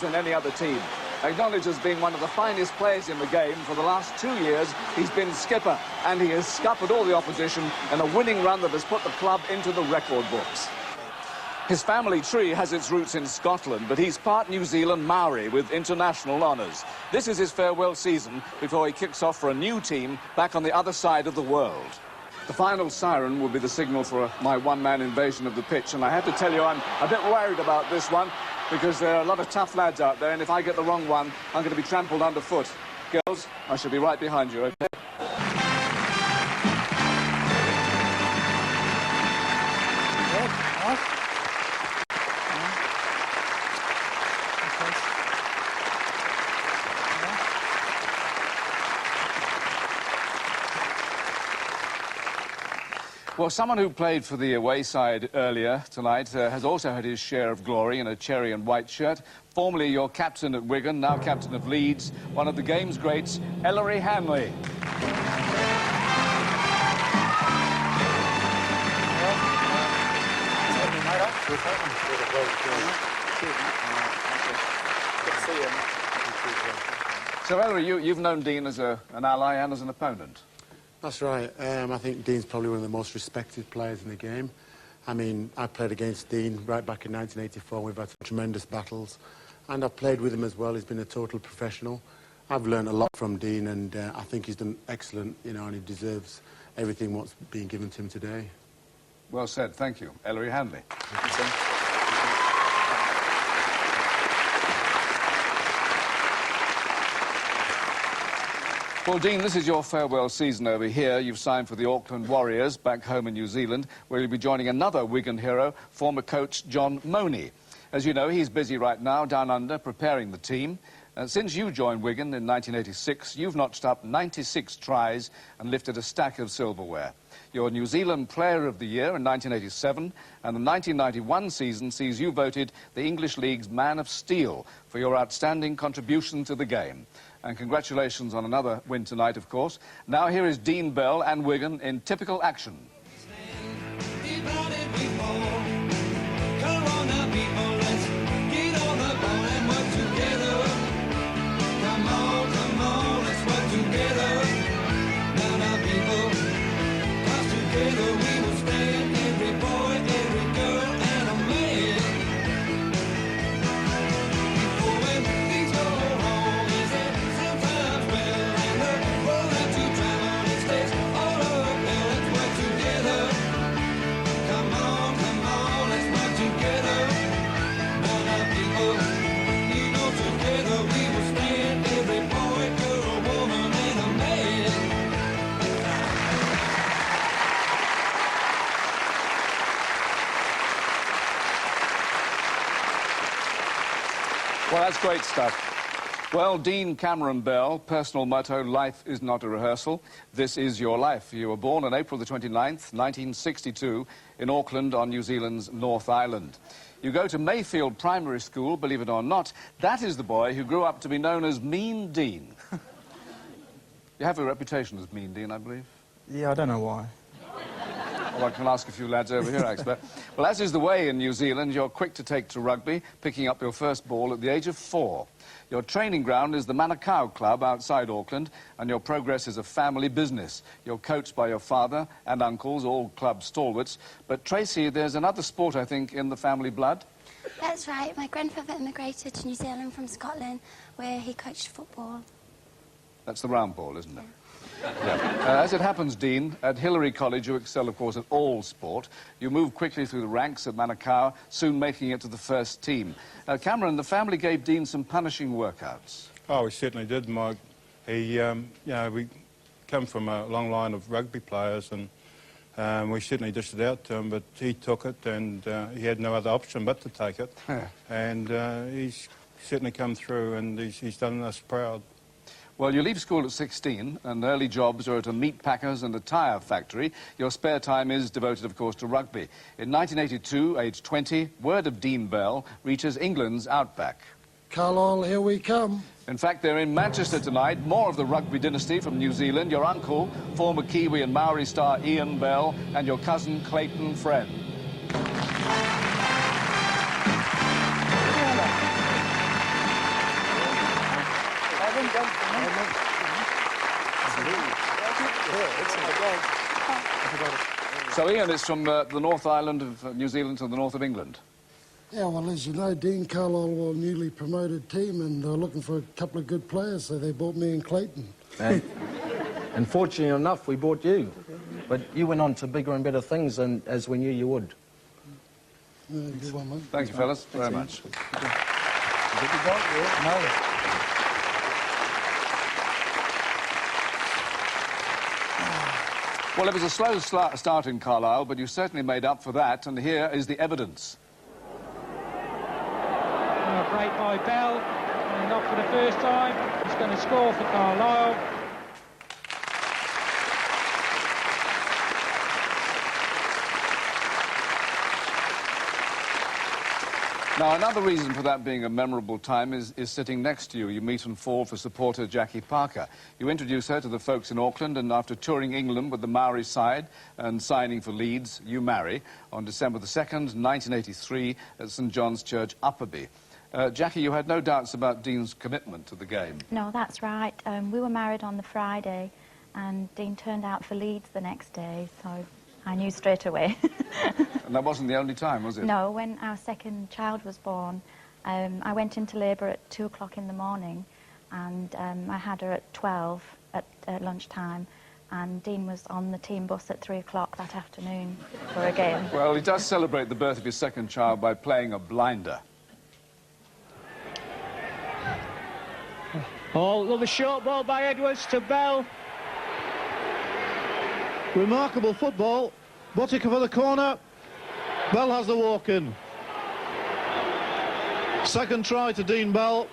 than any other team. Acknowledged as being one of the finest players in the game, for the last 2 years he's been skipper, and he has scuppered all the opposition in a winning run that has put the club into the record books. His family tree has its roots in Scotland, but he's part New Zealand Maori with international honours. This is his farewell season before he kicks off for a new team back on the other side of the world. The final siren will be the signal for my one-man invasion of the pitch, and I have to tell you I'm a bit worried about this one because there are a lot of tough lads out there, and if I get the wrong one, I'm going to be trampled underfoot. Girls, I shall be right behind you, OK? Well, someone who played for the away side earlier tonight has also had his share of glory in a cherry and white shirt. Formerly your captain at Wigan, now captain of Leeds, one of the game's greats, Ellery Hanley. So, Ellery, you've known Dean as an ally and as an opponent. That's right. I think Dean's probably one of the most respected players in the game. I mean, I played against Dean right back in 1984. We've had some tremendous battles. And I've played with him as well. He's been a total professional. I've learned a lot from Dean, and I think he's done excellent, you know, and he deserves everything what's being given to him today. Well said. Thank you. Ellery Hanley. Thank you, sir. Well, Dean, this is your farewell season over here. You've signed for the Auckland Warriors back home in New Zealand, where you'll be joining another Wigan hero, former coach John Money. As you know, he's busy right now down under preparing the team. Since you joined Wigan in 1986, you've notched up 96 tries and lifted a stack of silverware. You're New Zealand Player of the Year in 1987, and the 1991 season sees you voted the English League's Man of Steel for your outstanding contribution to the game. And congratulations on another win tonight, of course. Now here is Dean Bell and Wigan in typical action. Well, that's great stuff. Well, Dean Cameron Bell, personal motto, life is not a rehearsal. This is your life. You were born on April the 29th, 1962, in Auckland on New Zealand's North Island. You go to Mayfield Primary School, believe it or not. That is the boy who grew up to be known as Mean Dean. You have a reputation as Mean Dean, I believe. Yeah, I don't know why. Well, I can ask a few lads over here, I expect. Well, as is the way in New Zealand, you're quick to take to rugby, picking up your first ball at the age of 4. Your training ground is the Manukau Club outside Auckland, and your progress is a family business. You're coached by your father and uncles, all club stalwarts. But, Tracy, there's another sport, I think, in the family blood? That's right. My grandfather immigrated to New Zealand from Scotland, where he coached football. That's the round ball, isn't it? Yeah. As it happens, Dean, at Hillary College you excel, of course, at all sport. You move quickly through the ranks at Manukau, soon making it to the first team. Cameron, the family gave Dean some punishing workouts. Oh, we certainly did, Mike. He, you know, we come from a long line of rugby players, and we certainly dished it out to him, but he took it, and he had no other option but to take it. And he's certainly come through, and he's done us proud. Well, you leave school at 16, and early jobs are at a meat packers and a tyre factory. Your spare time is devoted, of course, to rugby. In 1982, aged 20, word of Dean Bell reaches England's outback. Carlisle, here we come. In fact, they're in Manchester tonight. More of the rugby dynasty from New Zealand. Your uncle, former Kiwi and Maori star Ian Bell, and your cousin Clayton Friend. So, Ian, it's from the North Island of New Zealand to the north of England. Yeah, well, as you know, Dean Carlisle were a newly promoted team and they were looking for a couple of good players, so they bought me and Clayton. And fortunately enough, we bought you. But you went on to bigger and better things than as we knew you would. Good one, mate. Thank you, fellas, very much. No. Well, it was a slow start in Carlisle, but you certainly made up for that, and here is the evidence. A break by Bell, and not for the first time. He's going to score for Carlisle. Now, another reason for that being a memorable time is sitting next to you. You meet and fall for supporter Jackie Parker. You introduce her to the folks in Auckland, and after touring England with the Maori side and signing for Leeds, you marry on December the 2nd, 1983, at St John's Church, Upperby. Jackie, you had no doubts about Dean's commitment to the game. No, that's right. We were married on the Friday, and Dean turned out for Leeds the next day, so I knew straight away. And that wasn't the only time, was it? No, when our second child was born, I went into labour at 2 o'clock in the morning, and I had her at 12 at lunchtime, and Dean was on the team bus at 3 o'clock that afternoon for a game. Well, he does celebrate the birth of his second child by playing a blinder. Oh, another short ball by Edwards to Bell. Remarkable football. Botica for the corner. Bell has the walk-in. Second try to Dean Bell.